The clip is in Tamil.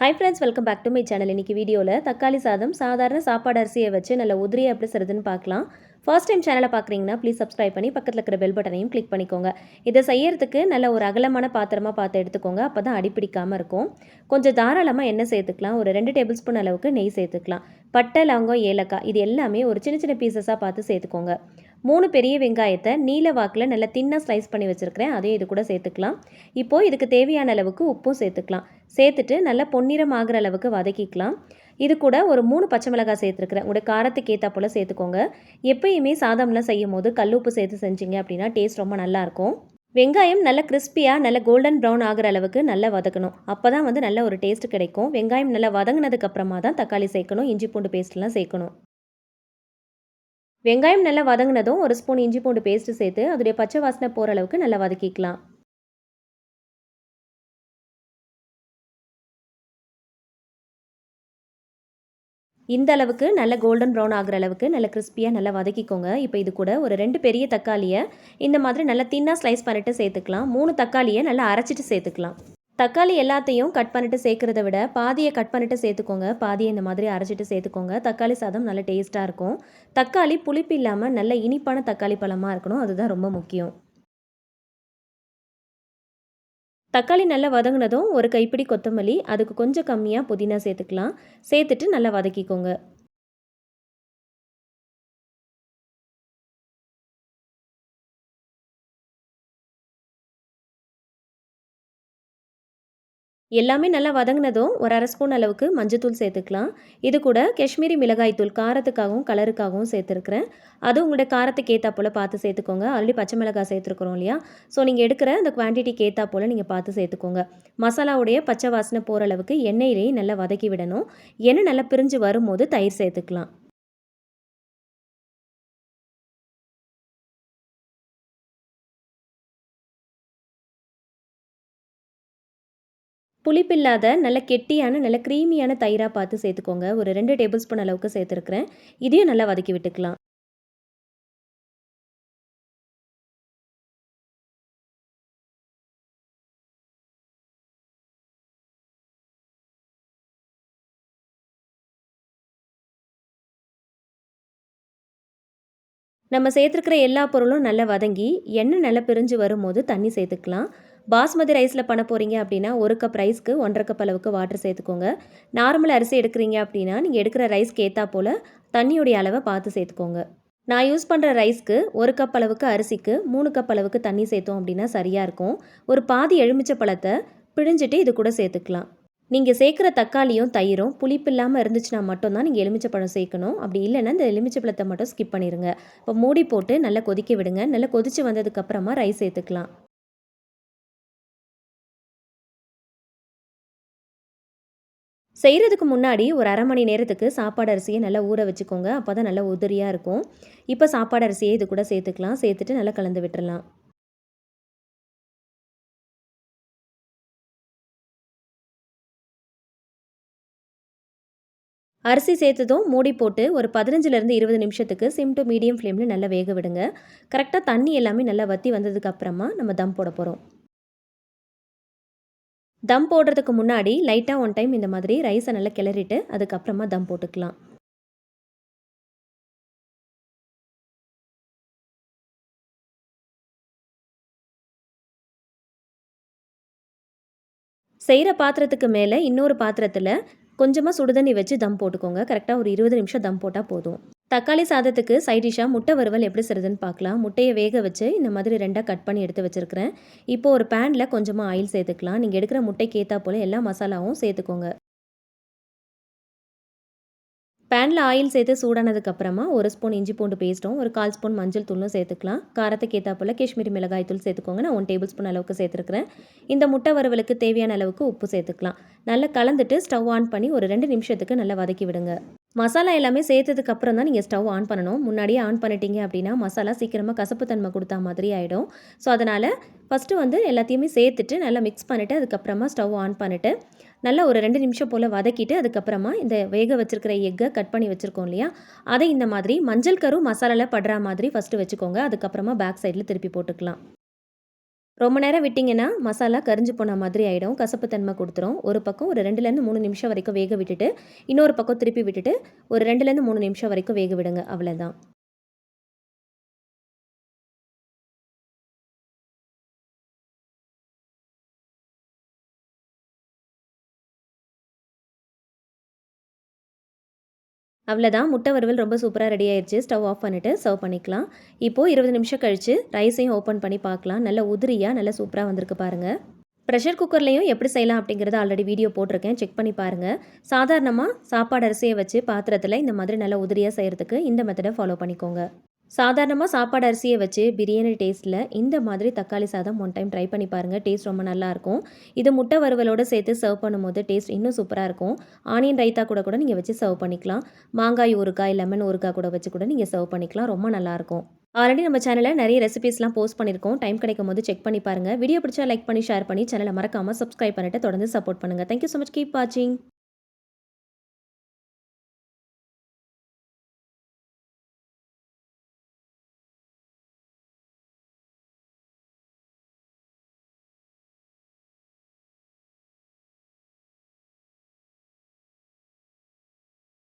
Hi friends, welcome back to my channel. இன்றைக்கி வீடியோவில் தக்காளி சாதம் சாதாரண சாப்பாடு அரிசியை வச்சு நல்ல உதிரியாக எப்படி செய்கிறதுன்னு பார்க்கலாம். ஃபர்ஸ்ட் டைம் சேனலை பார்க்குறீங்கன்னா ப்ளீஸ் சப்ஸ்கிரைப் பண்ணி பக்கத்தில் இருக்கிற பெல் பட்டனையும் கிளிக் பண்ணிக்கோங்க. இதை செய்யறதுக்கு நல்ல ஒரு அகலமான பாத்திரமாக பார்த்து எடுத்துக்கோங்க, அப்போ தான் அடிப்பிடிக்காமல் இருக்கும். கொஞ்சம் தாராளமாக எண்ணெய் சேர்த்துக்கலாம். ஒரு 2 டேபிள் ஸ்பூன் அளவுக்கு நெய் சேர்த்துக்கலாம். பட்டை, லவங்கம், ஏலக்காய் இது எல்லாமே ஒரு சின்ன சின்ன பீசஸாக பார்த்து சேர்த்துக்கோங்க. 3 பெரிய வெங்காயத்தை நீல வாக்கில் நல்லா தின்னாக ஸ்லைஸ் பண்ணி வச்சுருக்கிறேன், அதையும் இது கூட சேர்த்துக்கலாம். இப்போது இதுக்கு தேவையான அளவுக்கு உப்பும் சேர்த்துக்கலாம். சேர்த்துட்டு நல்லா பொன்னிறம் ஆகிற அளவுக்கு வதக்கிக்கலாம். இது கூட ஒரு 3 பச்சை மிளகாய் சேர்த்துருக்குறேன். உங்களுடைய காரத்துக்கு ஏற்றா போல் சேர்த்துக்கோங்க. எப்பயுமே சாதம்லாம் செய்யும் போது கல்லுப்பு சேர்த்து செஞ்சீங்க அப்படின்னா டேஸ்ட் ரொம்ப நல்லாயிருக்கும். வெங்காயம் நல்லா கிறிஸ்பியாக நல்ல கோல்டன் ப்ரௌன் ஆகிற அளவுக்கு நல்லா வதக்கணும். அப்போ தான் நல்ல ஒரு டேஸ்ட் கிடைக்கும். வெங்காயம் நல்லா வதங்கினதுக்கு அப்புறமா தான் தக்காளி சேர்க்கணும், இஞ்சி பூண்டு பேஸ்ட்லாம் சேர்க்கணும். வெங்காயம் நல்லா வதங்கினதும் ஒரு ஸ்பூன் இஞ்சி பூண்டு பேஸ்ட்டு சேர்த்து அதோடைய பச்சை வாசனை போகிற அளவுக்கு நல்லா வதக்கிக்கலாம். இந்த அளவுக்கு நல்ல கோல்டன் ப்ரௌன் ஆகிற அளவுக்கு நல்ல கிறிஸ்பியாக நல்லா வதக்கிக்கோங்க. இப்போ இது கூட ஒரு 2 பெரிய தக்காளியை இந்த மாதிரி நல்லா தின்னாக ஸ்லைஸ் பண்ணிவிட்டு சேர்த்துக்கலாம். 3 தக்காளியை நல்லா அரைச்சிட்டு சேர்த்துக்கலாம். தக்காளி எல்லாத்தையும் கட் பண்ணிட்டு சேர்க்குறத விட பாதியை கட் பண்ணிட்டு சேர்த்துக்கோங்க. பாதியை இந்த மாதிரி அரைச்சிட்டு சேர்த்துக்கோங்க. தக்காளி சாதம் நல்ல டேஸ்ட்டாக இருக்கும். தக்காளி புளிப்பு இல்லாமல் நல்ல இனிப்பான தக்காளி பழமாக இருக்கணும், அதுதான் ரொம்ப முக்கியம். தக்காளி நல்லா வதங்கினதும் ஒரு கைப்பிடி கொத்தமல்லி, அதுக்கு கொஞ்சம் கம்மியாக புதினா சேர்த்துக்கலாம். சேர்த்துட்டு நல்லா வதக்கிக்கோங்க. எல்லாமே நல்லா வதங்கினதும் ஒரு 1/2 ஸ்பூன் அளவுக்கு மஞ்சத்தூள் சேர்த்துக்கலாம். இது கூட காஷ்மீரி மிளகாய் தூள் காரத்துக்காகவும் கலருக்காகவும் சேர்த்துருக்குறேன். அது உங்களுடைய காரத்துக்கு ஏற்றா போல் பார்த்து சேர்த்துக்கோங்க. ஆல்ரெடி பச்சை மிளகாய் சேர்த்துருக்குறோம் இல்லையா, ஸோ நீங்கள் எடுக்கிற அந்த குவான்டிட்டிக்கு ஏற்றா போல் நீங்கள் பார்த்து சேர்த்துக்கோங்க. மசாலாவுடைய பச்சை வாசனை போகிற அளவுக்கு எண்ணெயிலேயே நல்லா வதக்கி விடணும். எண்ணெய் நல்லா பிரிஞ்சு வரும்போது தயிர் சேர்த்துக்கலாம். புளிப்பில்லாத நல்ல கெட்டியான நல்ல க்ரீமியான தயிராக பார்த்து சேர்த்துக்கோங்க. ஒரு 2 டேபிள் ஸ்பூன் அளவுக்கு சேர்த்துருக்குறேன். இதையும் நல்லா வதக்கி விட்டுக்கலாம். நம்ம சேர்த்துருக்கிற எல்லா பொருளும் நல்லா வதங்கி எண்ணெய் நல்லா பிரிஞ்சு வரும்போது தண்ணி சேர்த்துக்கலாம். பாஸ்மதி ரைஸில் பண்ண போகிறீங்க அப்படின்னா 1 கப் ரைஸ்க்கு 1.5 கப் அளவுக்கு வாட்டர் சேர்த்துக்கோங்க. நார்மல் அரிசி எடுக்கிறீங்க அப்படின்னா நீங்கள் எடுக்கிற ரைஸ்க்கு ஏற்றா போல் தண்ணியுடைய அளவை பார்த்து சேர்த்துக்கோங்க. நான் யூஸ் பண்ணுற ரைஸ்க்கு 1 கப் அளவுக்கு அரிசிக்கு 3 கப் அளவுக்கு தண்ணி சேர்த்தோம் அப்படின்னா சரியாக இருக்கும். ஒரு பாதி எலுமிச்சை பழத்தை பிழிஞ்சிட்டு இது கூட சேர்த்துக்கலாம். நீங்கள் சேர்க்குற தக்காளியும் தயிரும் புளிப்பு இல்லாமல் இருந்துச்சுன்னா மட்டும்தான் நீங்கள் எலுமிச்சை பழம் சேர்க்கணும். அப்படி இல்லைன்னா இந்த எலுமிச்சை பழத்தை மட்டும் ஸ்கிப் பண்ணிடுங்க. இப்போ மூடி போட்டு நல்லா கொதிக்க விடுங்க. நல்லா கொதித்து வந்ததுக்கப்புறமா ரைஸ் சேர்த்துக்கலாம். செய்கிறதுக்கு முன்னாடி ஒரு 1/2 மணி நேரத்துக்கு சாப்பாடு அரிசியை நல்லா ஊற வச்சுக்கோங்க. அப்போ தான் நல்லா உதிரியாக இருக்கும். இப்போ சாப்பாடு அரிசியை இது கூட சேர்த்துக்கலாம். சேர்த்துட்டு நல்லா கலந்து விட்டுறலாம். அரிசி சேர்த்ததும் மூடி போட்டு ஒரு 15லேருந்து 20 நிமிஷத்துக்கு சிம் டு மீடியம் ஃப்ளேமில் நல்லா வேக விடுங்க. கரெக்டாக தண்ணி எல்லாமே நல்லா வற்றி வந்ததுக்கு அப்புறமா நம்ம தம் போட போகிறோம். தம் போடுறதுக்கு முன்னாடி லைட்டாக ஒன் டைம் இந்த மாதிரி ரைஸை நல்லா கிளறிட்டு அதுக்கப்புறமா தம் போட்டுக்கலாம். செய்கிற பாத்திரத்துக்கு மேலே இன்னொரு பாத்திரத்தில் கொஞ்சமாக சுடுதண்ணி வச்சு தம் போட்டுக்கோங்க. கரெக்டாக ஒரு 20 நிமிஷம் தம் போட்டால் போதும். தக்காளி சாதத்துக்கு சைட் டிஷ்ஷாக முட்டை வறுவல் எப்படி செய்கிறதுன்னு பார்க்கலாம். முட்டையை வேக வச்சு இந்த மாதிரி 2ஆக கட் பண்ணி எடுத்து வச்சுருக்கிறேன். இப்போ ஒரு பேனில் கொஞ்சமாக ஆயில் சேர்த்துக்கலாம். நீங்கள் எடுக்கிற முட்டைக்கு ஏற்றா போல் எல்லா மசாலாவும் சேர்த்துக்கோங்க. பேனில் ஆயில் சேர்த்து சூடானதுக்கப்புறமா 1 ஸ்பூன் இஞ்சி பூண்டு பேஸ்ட்டும் 1/4 ஸ்பூன் மஞ்சள் தூளும் சேர்த்துக்கலாம். காரத்துக்கு ஏற்றாப்புல காஷ்மீரி மிளகாய் தூள் சேர்த்துக்கோங்க. நான் 1 டேபிள் ஸ்பூன் அளவுக்கு சேர்த்துருக்கிறேன். இந்த முட்டை வறுவலுக்கு தேவையான அளவுக்கு உப்பு சேர்த்துக்கலாம். நல்லா கலந்துட்டு ஸ்டவ் ஆன் பண்ணி ஒரு 2 நிமிஷத்துக்கு நல்லா வதக்கி விடுங்க. மசாலா எல்லாமே சேர்த்ததுக்கு அப்புறம் தான் நீங்கள் ஸ்டவ் ஆன் பண்ணணும். முன்னாடியே ஆன் பண்ணிட்டீங்க அப்படின்னா மசாலா சீக்கிரமாக கசப்பு தன்மை கொடுத்தா மாதிரி ஆகிடும். ஸோ அதனால் ஃபஸ்ட்டு எல்லாத்தையுமே சேர்த்துட்டு நல்லா மிக்ஸ் பண்ணிவிட்டு அதுக்கப்புறமா ஸ்டவ் ஆன் பண்ணிவிட்டு நல்லா ஒரு 2 நிமிஷம் போல் வதக்கிட்டு அதுக்கப்புறமா இந்த வேக வச்சுருக்கிற எக்கை கட் பண்ணி வச்சுருக்கோம் இல்லையா, அதை இந்த மாதிரி மஞ்சள் கரு மசாலாவில் படுற மாதிரி ஃபஸ்ட்டு வச்சுக்கோங்க. அதுக்கப்புறமா பேக் சைடில் திருப்பி போட்டுக்கலாம். ரொம்ப நேரம் விட்டிங்கன்னா மசாலா கரிஞ்சு போன மாதிரி ஆகிடும், கசப்பு தன்மை கொடுத்துரும். ஒரு பக்கம் ஒரு 2லேருந்து 3 நிமிஷம் வரைக்கும் வேக விட்டுட்டு, இன்னொரு பக்கம் திருப்பி விட்டுட்டு ஒரு 2லேருந்து 3 நிமிஷம் வரைக்கும் வேக விடுங்க. அவ்வளோதான். அவ்வளோதான், முட்டை வறுவல் ரொம்ப சூப்பரா ரெடி ஆயிருச்சு. ஸ்டவ் ஆஃப் பண்ணிட்டு சர்வ் பண்ணிக்கலாம். இப்போது 20 நிமிஷம் கழிச்சு ரைஸையும் ஓப்பன் பண்ணி பார்க்கலாம். நல்ல உதிரியா நல்ல சூப்பரா வந்திருக்கு பாருங்க. ப்ரெஷர் குக்கர்லேயும் எப்படி செய்யலாம் அப்படிங்கிறத ஆல்ரெடி வீடியோ போட்டிருக்கேன், செக் பண்ணி பாருங்கள். சாதாரணமாக சாப்பாடு அரிசியை வச்சு பாத்திரத்தில் இந்த மாதிரி நல்லா உதிரியாக செய்கிறதுக்கு இந்த மெத்தடை ஃபாலோ பண்ணிக்கோங்க. சாதாரணமாக சாப்பாடு அரிசியை வச்சு பிரியாணி டேஸ்ட்டில் இந்த மாதிரி தக்காளி சாதம் ஒன் டைம் ட்ரை பண்ணி பாருங்கள். டேஸ்ட் ரொம்ப நல்லாயிருக்கும். இது முட்டை வறுவலோடு சேர்த்து சர்வ் பண்ணும்போது டேஸ்ட் இன்னும் சூப்பராக இருக்கும். ஆனியன் ரைத்தா கூட நீங்கள் வச்சு சர்வ் பண்ணிக்கலாம். மாங்காய் ஊறுகாய், லெமன் ஊறுகாய் கூட வச்சு கூட நீங்கள் சர்வ் பண்ணிக்கலாம். ரொம்ப நல்லாயிருக்கும். ஆல்ரெடி நம்ம சேனலில் நிறைய ரெசிபீஸ்லாம் போஸ்ட் பண்ணியிருக்கோம். டைம் கிடைக்கும் போது செக் பண்ணி பாருங்கள். வீடியோ பிடிச்சா லைக் பண்ணி ஷேர் பண்ணி சேனலை மறக்காமல் சப்ஸ்கிரைப் பண்ணிட்டு தொடர்ந்து சப்போர்ட் பண்ணுங்கள். Thank you so much. கீப் வாட்சிங்.